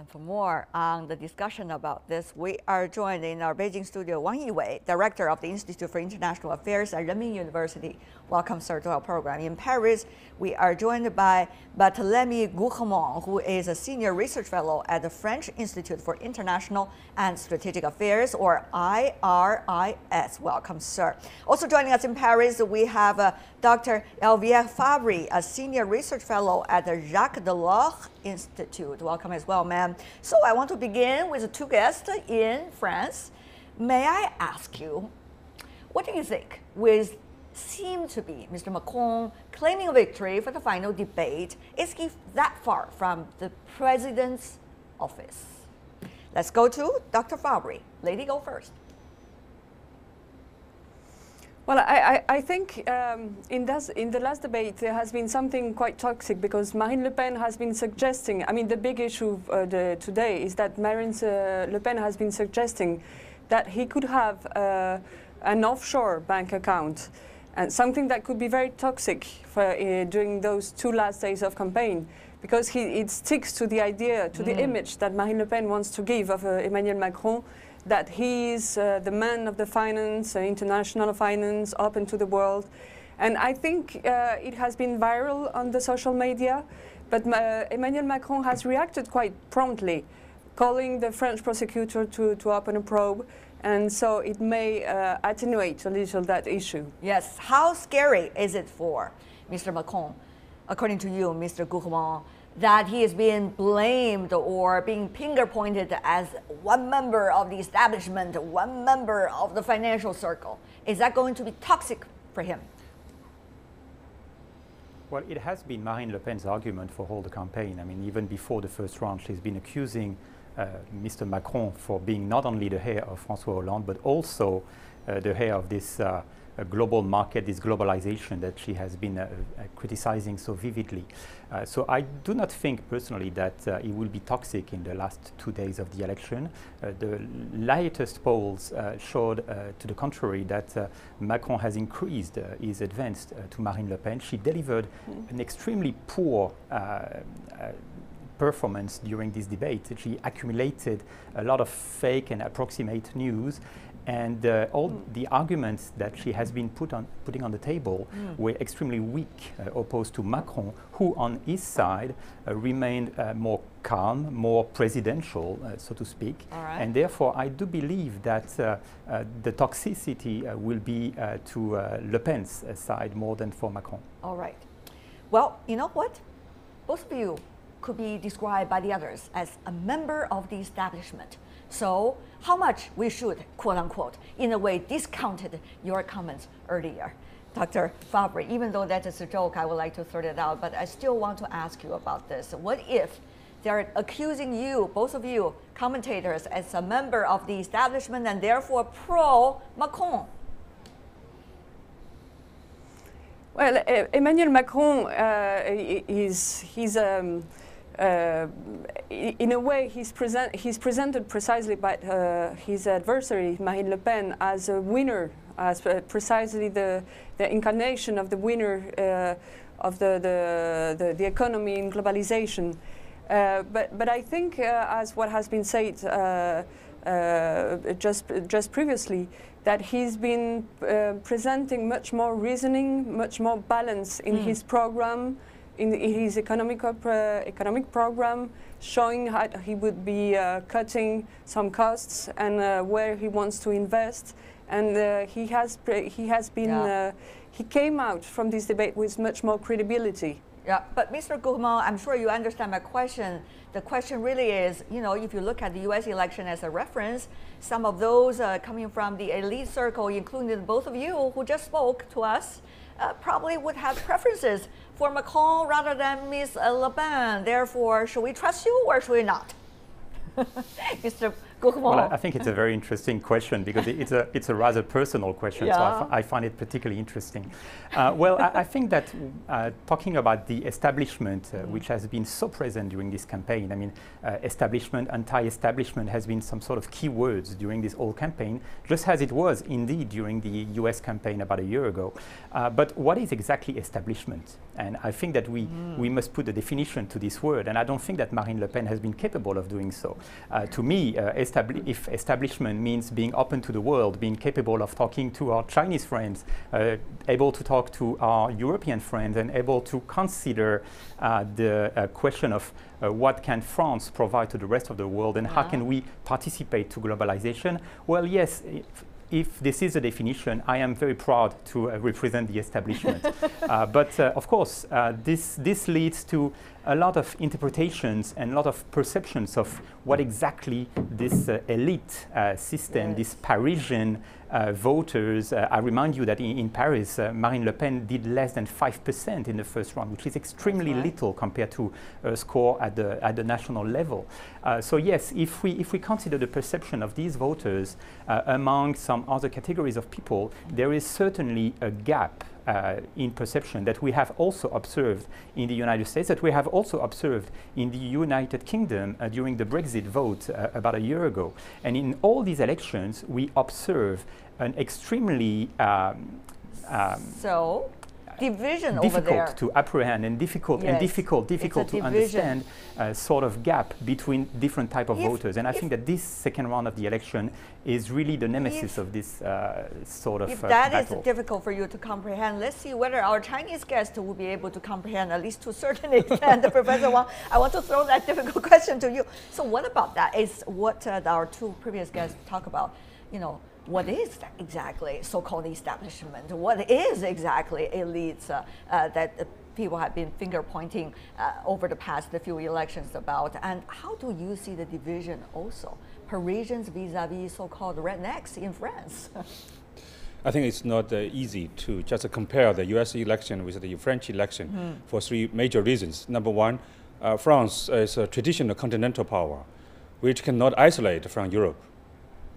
And for more on the discussion about this, we are joined in our Beijing studio Wang Yiwei, Director of the Institute for International Affairs at Renmin University. Welcome, sir, to our program. In Paris, we are joined by Barthélemy Gouchemont, who is a Senior Research Fellow at the French Institute for International and Strategic Affairs, or IRIS. Welcome, sir. Also joining us in Paris, we have Dr. Elvière Fabry, a Senior Research Fellow at the Jacques Delors Institute. Welcome as well, ma'am. So I want to begin with two guests in France. May I ask you, what do you think with seem to be Mr. Macron claiming a victory for the final debate? Is he that far from the president's office? Let's go to Dr. Fabry. Lady, go first. Well, I think in the last debate there has been something quite toxic, because Marine Le Pen has been suggesting, I mean, the big issue today is that Marine Le Pen has been suggesting that he could have an offshore bank account, and something that could be very toxic for, during those two last days of campaign, because it sticks to the idea, to the image that Marine Le Pen wants to give of Emmanuel Macron, that he is the man of the finance, international finance, open to the world. And I think it has been viral on the social media, but Emmanuel Macron has reacted quite promptly, calling the French prosecutor to open a probe, and so it may attenuate a little that issue. Yes, how scary is it for Mr. Macron, according to you, Mr. Gouchemont, that he is being blamed or being finger-pointed as one member of the establishment, one member of the financial circle? Is that going to be toxic for him? Well, it has been Marine Le Pen's argument for all the campaign. I mean, even before the first round, she's been accusing Mr. Macron for being not only the heir of François Hollande, but also the heir of this global market, this globalization that she has been criticizing so vividly. So I do not think personally that it will be toxic in the last 2 days of the election. The latest polls showed to the contrary that Macron has increased his advance to Marine Le Pen. She delivered an extremely poor performance during this debate. She accumulated a lot of fake and approximate news, and all the arguments that she has been putting on the table were extremely weak, opposed to Macron, who on his side remained more calm, more presidential, so to speak. Right. And therefore, I do believe that the toxicity will be to Le Pen's side more than for Macron. All right. Well, you know what? Both of you could be described by the others as a member of the establishment. So how much we should, quote unquote, in a way discounted your comments earlier. Dr. Fabry, even though that is a joke, I would like to sort it out, but I still want to ask you about this. What if they're accusing you, both of you, commentators, as a member of the establishment and therefore pro-Macron? Well, Emmanuel Macron in a way, he's presented precisely by his adversary, Marine Le Pen, as a winner, as precisely the incarnation of the winner of the economy in globalization. But I think, as what has been said just previously, that he's been presenting much more reasoning, much more balance in his program, in his economic program, showing how he would be cutting some costs and where he wants to invest. And he came out from this debate with much more credibility. Yeah, but Mr. Gouchemont, I'm sure you understand my question. The question really is, you know, if you look at the U.S. election as a reference, some of those coming from the elite circle, including both of you who just spoke to us, probably would have preferences for Macron rather than Ms. Le Pen. Therefore, should we trust you or should we not? Mr. Well, I think it's a very interesting question because it's a rather personal question, so I find it particularly interesting. Well, I think that talking about the establishment, which has been so present during this campaign, I mean, establishment, anti-establishment has been some sort of key words during this whole campaign, just as it was indeed during the US campaign about a year ago. But what is exactly establishment? And I think that we must put a definition to this word, and I don't think that Marine Le Pen has been capable of doing so. To me, if establishment means being open to the world, being capable of talking to our Chinese friends, able to talk to our European friends, and able to consider the question of what can France provide to the rest of the world, and how can we participate to globalization? Well, yes. If this is a definition, I am very proud to represent the establishment. But of course, this leads to a lot of interpretations and a lot of perceptions of what exactly this elite system, this Parisian voters. I remind you that in Paris, Marine Le Pen did less than 5% in the first round, which is extremely little compared to a score at the national level. So yes, if we consider the perception of these voters among some other categories of people, there is certainly a gap in perception that we have also observed in the United States, that we have also observed in the United Kingdom during the Brexit vote about a year ago. And in all these elections, we observe an extremely division over there. Difficult to apprehend and difficult to understand sort of gap between different type of voters. And I think that this second round of the election is really the nemesis of this sort of battle. If that is difficult for you to comprehend, let's see whether our Chinese guest will be able to comprehend, at least to a certain extent. Professor Wang, I want to throw that difficult question to you. So what about that? Is what our two previous guests talk about, you know, what is exactly so-called establishment? What is exactly elites that people have been finger-pointing over the past few elections about? And how do you see the division also? Parisians vis-a-vis so-called rednecks in France? I think it's not easy to just compare the US election with the French election for three major reasons. Number one, France is a traditional continental power which cannot isolate from Europe.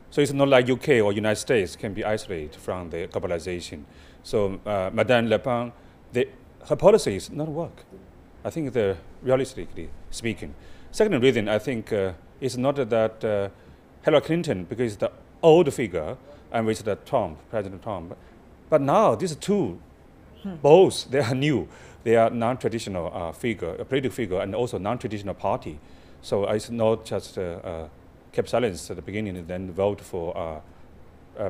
So it's not like UK or United States can be isolated from the globalization. So Madame Le Pen, her policies not work. I think realistically speaking. Second reason, I think, is not that Hillary Clinton, because it's the old figure, and with the President Trump. But now these two, both, they are new. They are non-traditional figure, a political figure, and also non-traditional party. So it's not just kept silence at the beginning and then vote for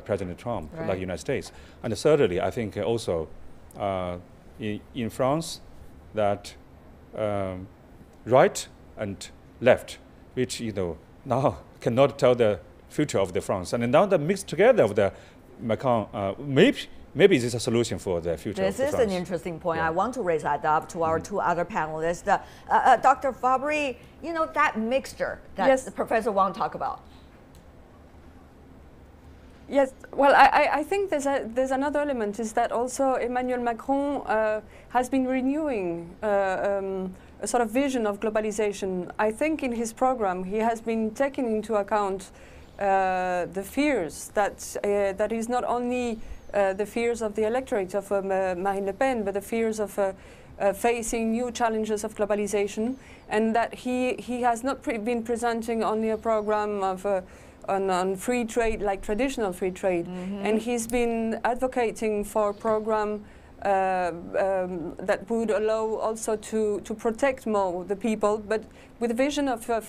President Trump, like the United States. And thirdly, I think also in France, that right and left, which now cannot tell the future of the France, and now the mix together of the Macron, maybe this is a solution for the future of the France. This is an interesting point. I want to raise that up to our two other panelists. Dr. Fabry, that mixture that Professor Wang talked about. Yes, well, I think there's another element, is that also Emmanuel Macron has been renewing a sort of vision of globalization. I think in his program he has been taking into account the fears that is not only the fears of the electorate of Marine Le Pen, but the fears of facing new challenges of globalization, and that he has not been presenting only a program of on free trade, like traditional free trade, and he's been advocating for a program that would allow also to protect more the people, but with a vision of a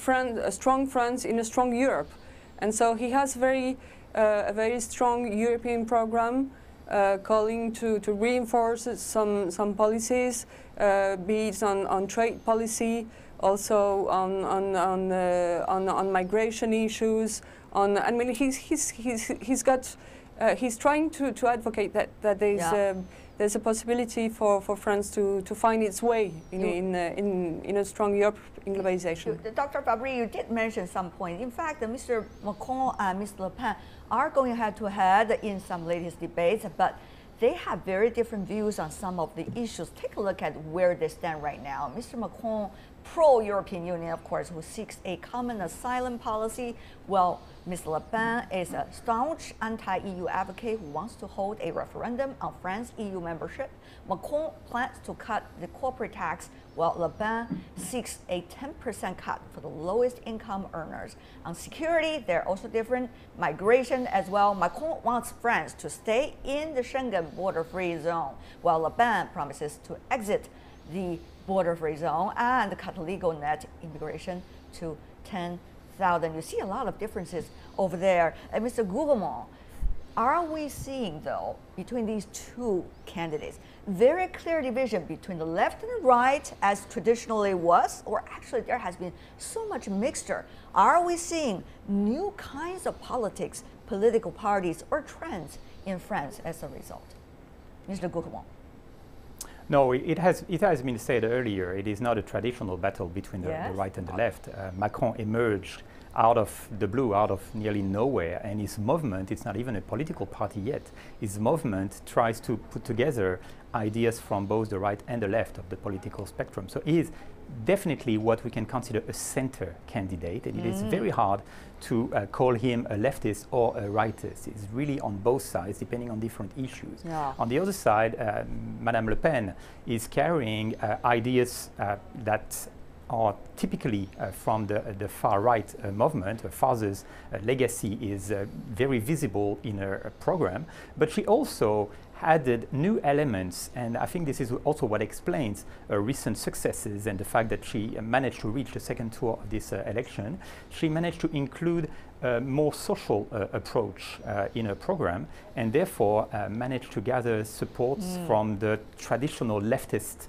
strong France in a strong Europe. And so he has a very strong European program calling to reinforce some policies, be it on trade policy, also on migration issues. I mean, he's trying to advocate that there's a possibility for France to find its way in a strong Europe in globalization. Dr. Fabry, you did mention some point. In fact, Mr. Macron and Ms. Le Pen are going head-to-head in some latest debates, but they have very different views on some of the issues. Take a look at where they stand right now. Mr. Macron pro-European Union, of course, who seeks a common asylum policy, while Ms. Le Pen is a staunch anti-EU advocate who wants to hold a referendum on France's EU membership. Macron plans to cut the corporate tax, while Le Pen seeks a 10% cut for the lowest income earners. On security, they're also different. Migration as well. Macron wants France to stay in the Schengen border-free zone, while Le Pen promises to exit the border-free zone and cut legal net immigration to 10,000. You see a lot of differences over there. And Mr. Gouvernement, are we seeing, though, between these two candidates, very clear division between the left and the right, as traditionally was, or actually there has been so much mixture? Are we seeing new kinds of politics, political parties, or trends in France as a result? Mr. Gouvernement. No, it has been said earlier, it is not a traditional battle between the right and the left. Macron emerged out of the blue, out of nearly nowhere, and his movement, it's not even a political party yet, his movement tries to put together ideas from both the right and the left of the political spectrum. So he is definitely what we can consider a center candidate, and it is very hard to call him a leftist or a rightist. He's really on both sides, depending on different issues. Yeah. On the other side, Madame Le Pen is carrying ideas that are typically from the far-right movement. Her father's legacy is very visible in her program, but she also added new elements, and I think this is also what explains recent successes and the fact that she managed to reach the second tour of this election. She managed to include a more social approach in her program, and therefore managed to gather support from the traditional leftist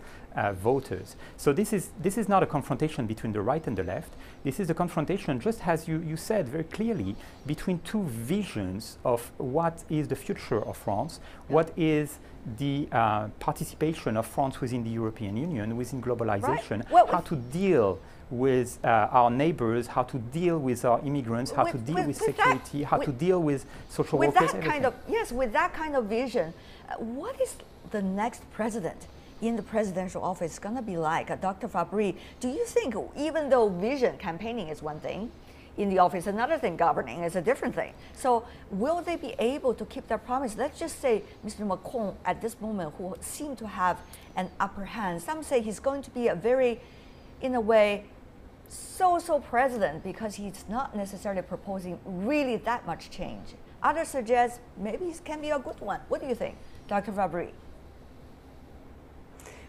voters. So this is not a confrontation between the right and the left. This is a confrontation, just as you said very clearly, between two visions of what is the future of France, what is the participation of France within the European Union, within globalization, how to deal with our neighbors, how to deal with our immigrants, how to deal with security, how to deal with social workers. With that kind of vision, what is the next president in the presidential office going to be like? Dr. Fabry, do you think, even though vision campaigning is one thing, in the office another thing, governing is a different thing, so will they be able to keep their promise? Let's just say Mr. Macron at this moment, who seem to have an upper hand, some say he's going to be a very, in a way, so-so president because he's not necessarily proposing really that much change. Others suggest maybe he can be a good one. What do you think, Dr. Fabry?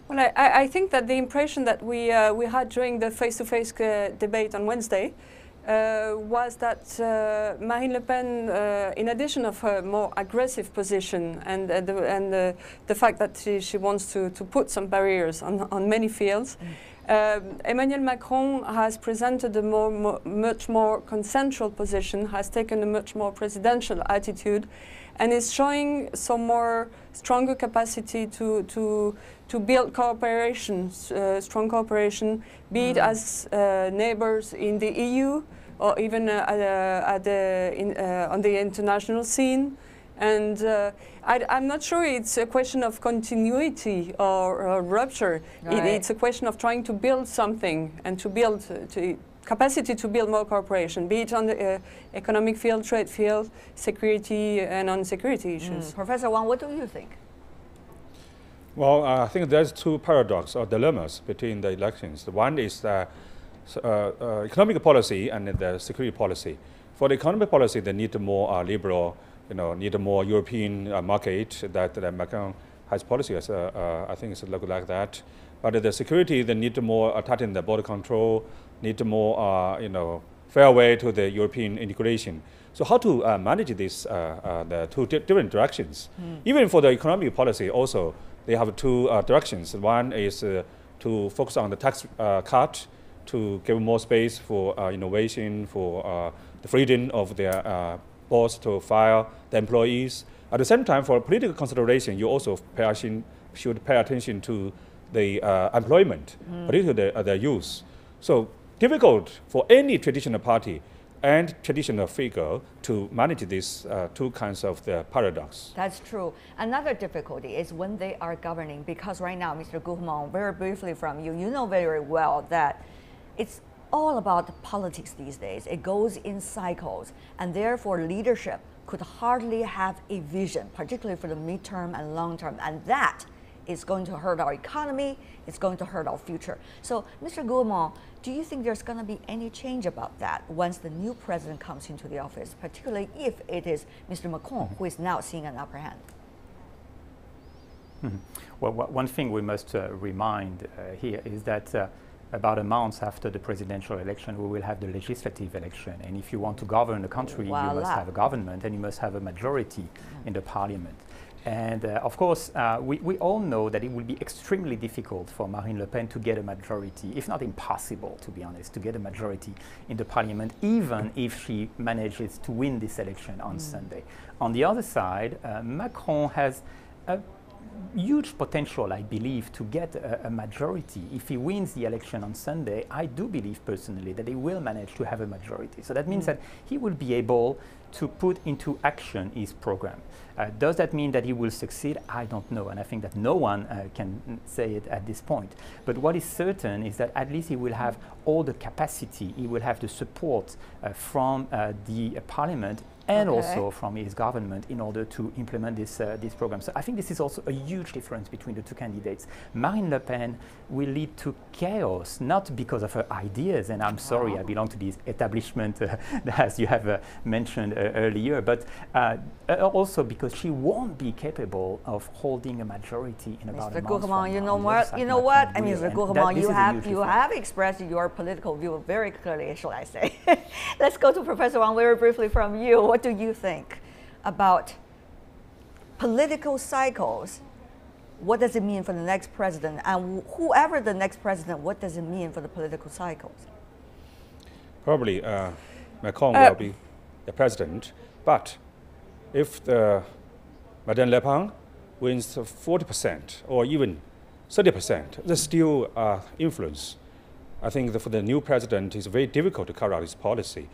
Well, I think that the impression that we had during the face-to-face debate on Wednesday was that Marine Le Pen, in addition of her more aggressive position and the fact that she wants to put some barriers on many fields, Emmanuel Macron has presented a much more consensual position, has taken a much more presidential attitude, and is showing some more stronger capacity to build cooperation, strong cooperation, be it as neighbors in the EU or even on the international scene. And I'm not sure it's a question of continuity or rupture. Right. It's a question of trying to build something and to build capacity to build more cooperation, be it on the economic field, trade field, security, and on security issues. Professor Wang, what do you think? Well, I think there's two paradoxes or dilemmas between the elections. One is economic policy and the security policy. For the economic policy, they need more liberal, need a more European market that Macron has policy as I think it's look like that. But the security, they need more tighten the border control, need more fair way to the European integration. So how to manage this the two different directions? Even for the economic policy, also they have two directions. One is to focus on the tax cut to give more space for innovation, for the freedom of their boss to fire the employees. At the same time, for political consideration, you also should pay attention to the employment, particularly the youth. So difficult for any traditional party and traditional figure to manage these two kinds of the paradox. That's true. Another difficulty is when they are governing, because right now, Mr. Gouvernement, very briefly from you, you know very well that it's all about politics these days. It goes in cycles, and therefore leadership could hardly have a vision, particularly for the midterm and long term, and that is going to hurt our economy, it's going to hurt our future. So, Mr. Gouvernement, do you think there's going to be any change about that once the new president comes into the office, particularly if it is Mr. Macron who is now seeing an upper hand? Well, one thing we must remind here is that about a month after the presidential election, we will have the legislative election. And if you want to govern the country, you must have a government and you must have a majority in the parliament. And of course, we all know that it will be extremely difficult for Marine Le Pen to get a majority, if not impossible, to be honest, to get a majority in the parliament, even if she manages to win this election on Sunday. On the other side, Macron has a huge potential, I believe, to get a majority. If he wins the election on Sunday, I do believe personally that he will manage to have a majority. So that means that he will be able to put into action his program. Does that mean that he will succeed? I don't know, and I think that no one can say it at this point. But what is certain is that at least he will have all the capacity, he will have the support from the parliament and also from his government in order to implement this program. So I think this is also a huge difference between the two candidates. Marine Le Pen will lead to chaos, not because of her ideas, and I'm sorry, I belong to this establishment, as you have mentioned earlier, but also because she won't be capable of holding a majority in about a month from now. You know what? I mean, Mr. Gouvernement, you have expressed your political view very clearly, shall I say. Let's go to Professor Wang very briefly from you. What do you think about political cycles? What does it mean for the next president? And whoever the next president, what does it mean for the political cycles? Probably Macron will be the president, but if Madame Le Pen wins 40% or even 30%, there's still influence. I think that for the new president, it's very difficult to carry out his policy.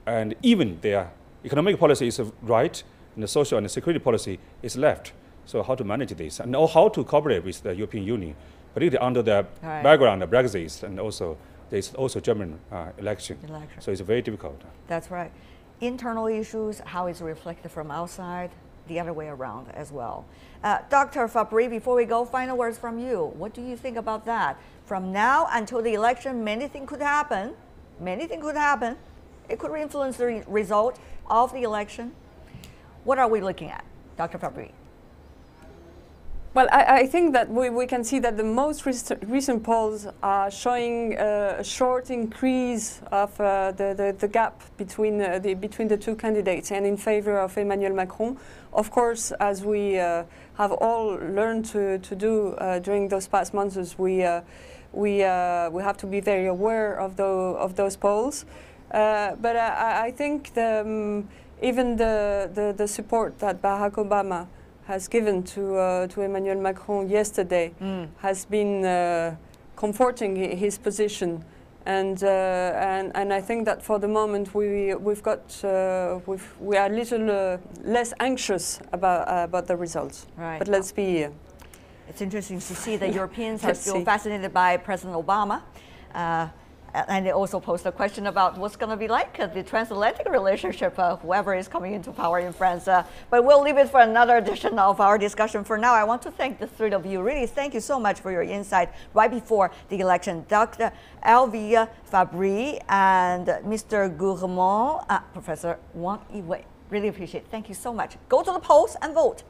And even their economic policy is right, and the social and the security policy is left. So how to manage this, and how to cooperate with the European Union, particularly under the background of Brexit, and also there's also German election. So it's very difficult. That's right. Internal issues, how it's reflected from outside, the other way around as well. Dr. Fabry, before we go, final words from you. What do you think about that? From now until the election, many things could happen. Many things could happen. It could influence the result of the election. What are we looking at, Dr. Fabry? Well, I think that we can see that the most recent polls are showing a short increase of the gap between the two candidates and in favor of Emmanuel Macron. Of course, as we have all learned to do during those past months, we have to be very aware of those polls. But I think even the support that Barack Obama has given to Emmanuel Macron yesterday has been comforting his position, and I think that for the moment we are a little less anxious about the results. Right. But let's be. It's interesting to see that Europeans are still fascinated by President Obama. And they also posed a question about what's going to be like the transatlantic relationship, whoever is coming into power in France. But we'll leave it for another edition of our discussion. For now, I want to thank the three of you. Really, thank you so much for your insight right before the election. Dr. Elvie Fabry and Mr. Gouvernement, Professor Wang Yiwei. Really appreciate it. Thank you so much. Go to the polls and vote.